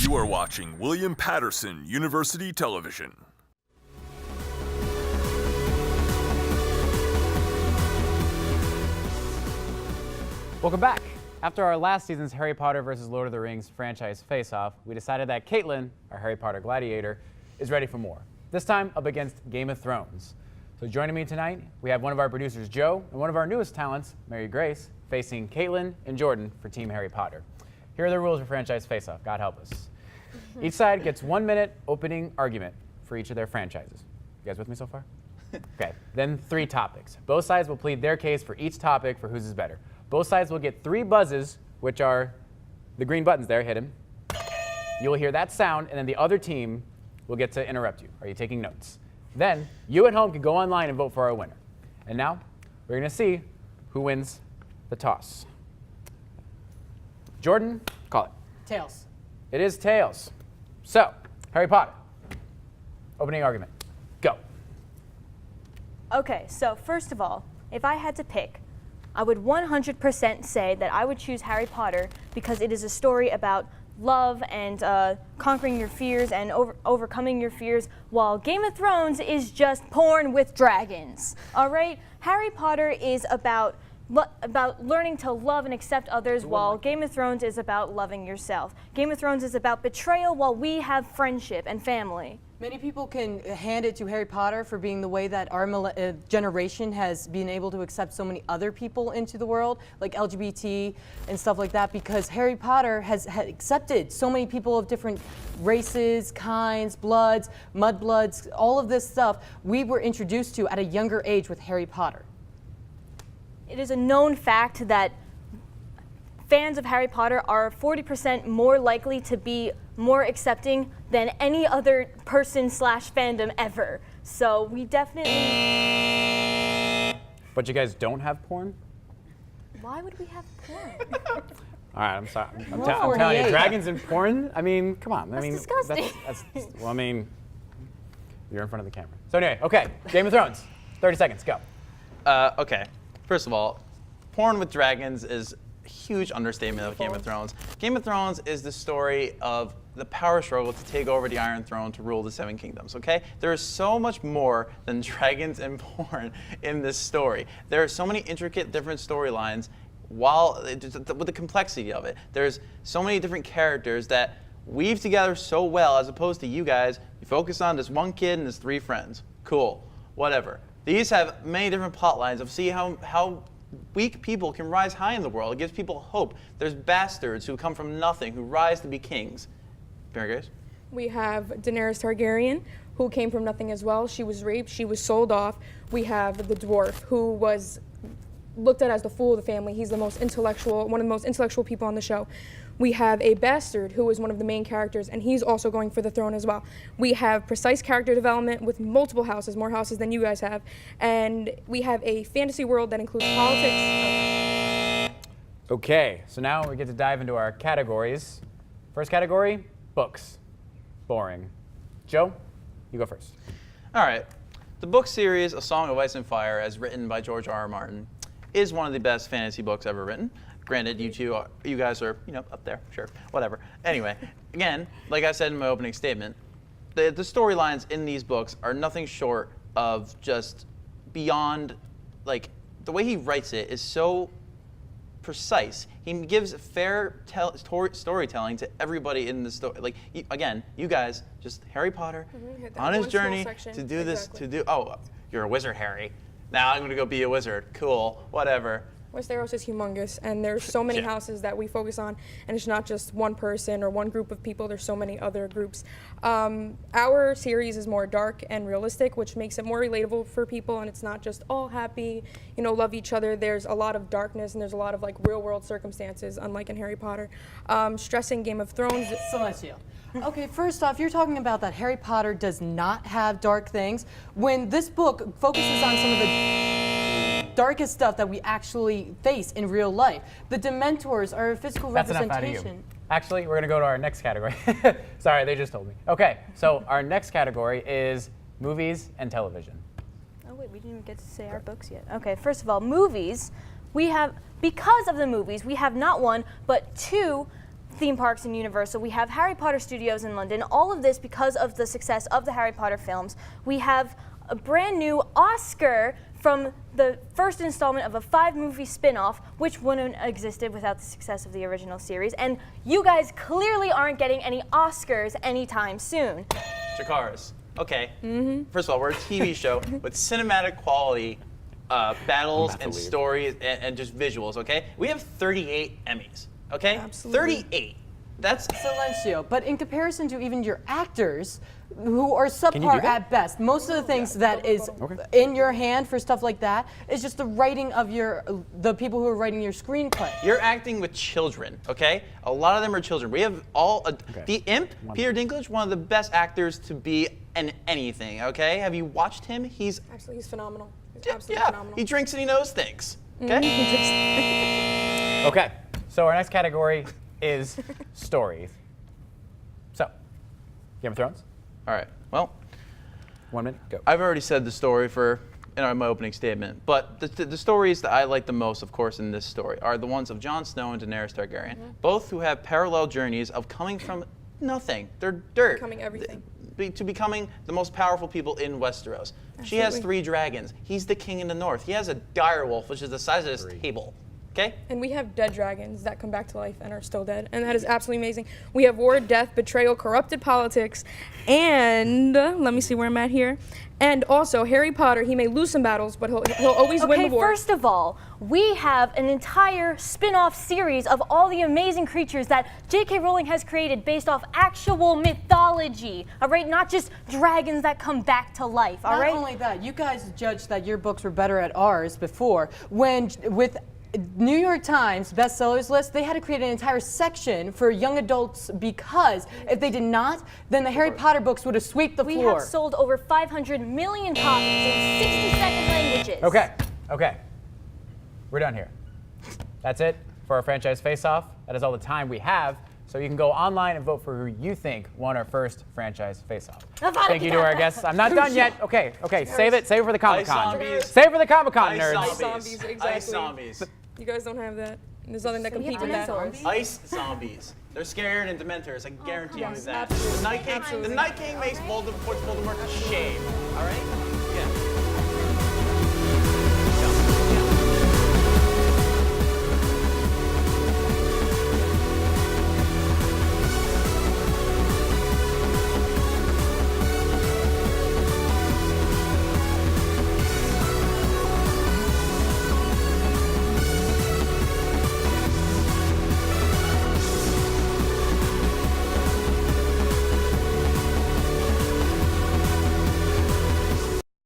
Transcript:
You are watching William Patterson University Television. Welcome back. After our last season's Harry Potter vs. Lord of the Rings franchise face-off, we decided that Kaitlyn, our Harry Potter gladiator, is ready for more. This time up against Game of Thrones. So joining me tonight, we have one of our producers, Joe, and one of our newest talents, Mary Grace, facing Kaitlyn and Jordan for Team Harry Potter. Here are the rules for franchise face-off. God help us. Each side gets 1 minute opening argument for each of their franchises. You guys with me so far? Okay. Then 3 topics. Both sides will plead their case for each topic for whose is better. Both sides will get 3 buzzes, which are the green buttons there. Hit him. You will hear that sound, and then the other team will get to interrupt you. Are you taking notes? Then you at home can go online and vote for our winner. And now we're going to see who wins the toss. Jordan, call it. Tails. It is tails. So, Harry Potter. Opening argument. Go. Okay, so first of all, if I had to pick, I would 100% say that I would choose Harry Potter because it is a story about love and conquering your fears and overcoming your fears, while Game of Thrones is just porn with dragons. All right? Harry Potter is about learning to love and accept others, while Game of Thrones is about loving yourself. Game of Thrones is about betrayal, while we have friendship and family. Many people can hand it to Harry Potter for being the way that our generation has been able to accept so many other people into the world, like LGBT and stuff like that, because Harry Potter has accepted so many people of different races, kinds, bloods, mudbloods, all of this stuff we were introduced to at a younger age with Harry Potter. It is a known fact that fans of Harry Potter are 40% more likely to be more accepting than any other person / fandom ever. So we definitely... But you guys don't have porn? Why would we have porn? All right, I'm sorry. I'm telling you, dragons and porn? I mean, come on. That's disgusting. Well, I mean, you're in front of the camera. So anyway, okay, Game of Thrones. 30 seconds, go. Okay, first of all, porn with dragons is a huge understatement of Game of Thrones. Game of Thrones is the story of the power struggle to take over the Iron Throne to rule the 7 kingdoms, okay? There is so much more than dragons and porn in this story. There are so many intricate different storylines with the complexity of it. There's so many different characters that weave together so well, as opposed to you guys, you focus on this one kid and his 3 friends. Cool, whatever. These have many different plot lines of see how weak people can rise high in the world. It gives people hope. There's bastards who come from nothing, who rise to be kings. Mary Grace? We have Daenerys Targaryen, who came from nothing as well. She was raped, she was sold off. We have the dwarf, who was looked at as the fool of the family. He's the most intellectual, one of the most intellectual people on the show. We have a bastard who is one of the main characters, and he's also going for the throne as well. We have precise character development with multiple houses, more houses than you guys have. And we have a fantasy world that includes politics. Okay, so now we get to dive into our categories. First category, books. Boring. Joe, you go first. All right. The book series, A Song of Ice and Fire, as written by George R.R. Martin, is one of the best fantasy books ever written. Granted, you guys are, up there, sure, whatever. Anyway, again, like I said in my opening statement, the storylines in these books are nothing short of just beyond, like, the way he writes it is so precise. He gives fair storytelling to everybody in the story. Like, again, you guys, just Harry Potter on his journey to do this, oh, you're a wizard, Harry. Now I'm going to go be a wizard. Cool, whatever. Westeros is humongous, and there's so many houses that we focus on, and it's not just one person or one group of people. There's so many other groups. Our series is more dark and realistic, which makes it more relatable for people, and it's not just all happy, love each other. There's a lot of darkness, and there's a lot of real-world circumstances, unlike in Harry Potter. Stressing Game of Thrones. Celestial. Okay, first off, you're talking about that Harry Potter does not have dark things, when this book focuses on some of the darkest stuff that we actually face in real life. The Dementors are a physical representation. That's enough out of you. Actually, we're going to go to our next category. Sorry, they just told me. Okay, so our next category is movies and television. Oh wait, we didn't even get to say our books yet. Okay, first of all, movies. We have, because of the movies, we have not 1, but 2 theme parks in Universal. We have Harry Potter Studios in London. All of this because of the success of the Harry Potter films. We have a brand new Oscar from the first installment of a 5-movie spin-off, which wouldn't have existed without the success of the original series. And you guys clearly aren't getting any Oscars anytime soon. Chikaris. Okay. First of all, we're a TV show with cinematic quality battles and stories and just visuals, okay? We have 38 Emmys, okay? Absolutely. 38. That's Silencio. But in comparison to even your actors, who are you do subpar that? at best, most of the things that is in your hand for stuff like that is just the writing of the people who are writing your screenplay. You're acting with children, okay? A lot of them are children. We have the Imp, Peter Dinklage, one of the best actors to be in anything, okay? Have you watched him? He's Actually, he's phenomenal. He's absolutely yeah, phenomenal. he drinks and he knows things, okay? Okay, so our next category is stories. So, Game of Thrones, All right, well, 1 minute, go. I've already said the story in my opening statement, but the stories that I like the most, of course, in this story are the ones of Jon Snow and Daenerys Targaryen, both who have parallel journeys of coming from nothing. They're dirt. Becoming everything. To becoming the most powerful people in Westeros. She has 3 dragons. He's the king in the north. He has a direwolf, which is the size of this table. Okay? And we have dead dragons that come back to life and are still dead, and that is absolutely amazing. We have war, death, betrayal, corrupted politics, and let me see where I'm at here. And also Harry Potter. He may lose some battles, but he'll always win the war. First of all, we have an entire spin-off series of all the amazing creatures that J.K. Rowling has created based off actual mythology. All right, not just dragons that come back to life. All right. Not only that, you guys judged that your books were better at ours before when with New York Times bestsellers list, they had to create an entire section for young adults because if they did not, then the Harry Potter books would have swept the We floor. have sold over 500 million copies in 67 languages. Okay. We're done here. That's it for our franchise face-off. That is all the time we have. So you can go online and vote for who you think won our first franchise face-off. Thank you to our guests. I'm not done yet. Okay. Save it for the Comic-Con. zombies. Save it for the Comic-Con, nerds. Ice zombies, exactly. Ice zombies. You guys don't have that. There's nothing that So we compete have with that. dinosaurs. Ice zombies. They're scared and Dementors. I guarantee you yes, that. absolutely. The Night King makes puts Voldemort to shame. All right?